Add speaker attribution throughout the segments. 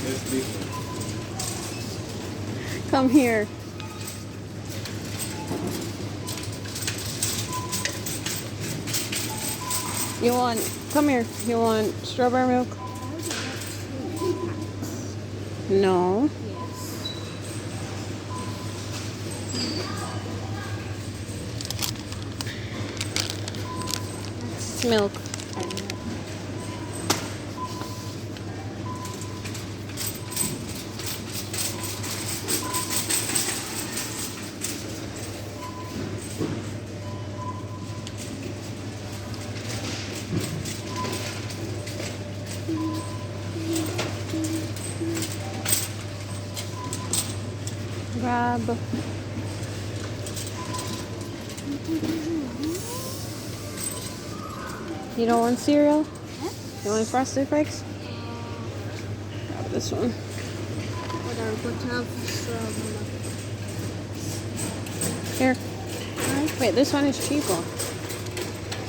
Speaker 1: Yes, big one.
Speaker 2: Come here. You want, come here. You want strawberry milk? No.
Speaker 3: Yes.
Speaker 2: It's milk. Grab. You don't want cereal? You want Frosted Flakes? Grab this one.
Speaker 3: What are we going to have some?
Speaker 2: Here. Wait, this one is cheaper.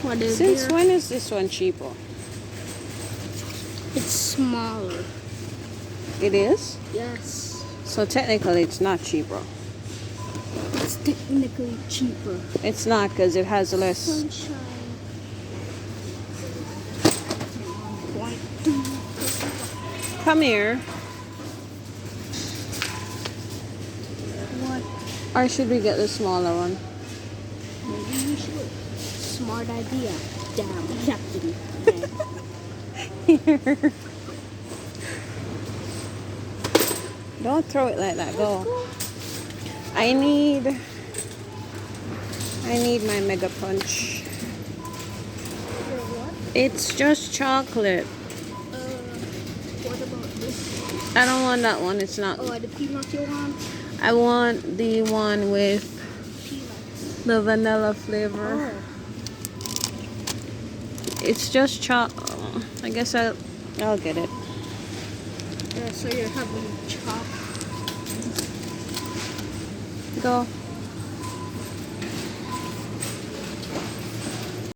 Speaker 3: What is
Speaker 2: Since
Speaker 3: there?
Speaker 2: when is this one cheaper?
Speaker 3: It's smaller.
Speaker 2: It is?
Speaker 3: Yes.
Speaker 2: So technically it's not cheaper.
Speaker 3: It's technically cheaper.
Speaker 2: It's not because it has less.
Speaker 3: Sunshine.
Speaker 2: Come here.
Speaker 3: What?
Speaker 2: Or should we get the smaller one?
Speaker 3: Maybe we should. Smart idea. Damn, Captain.
Speaker 2: Here. Don't throw it like that. Go. I need my Mega Punch.
Speaker 3: What?
Speaker 2: It's just chocolate.
Speaker 3: What about this?
Speaker 2: I don't want that one. It's not.
Speaker 3: Oh, the peanut you want?
Speaker 2: I want the one with
Speaker 3: Peanuts.
Speaker 2: the vanilla flavor.
Speaker 3: Oh.
Speaker 2: It's just I guess I'll get it.
Speaker 3: Yeah, so you're having chocolate.
Speaker 2: Go.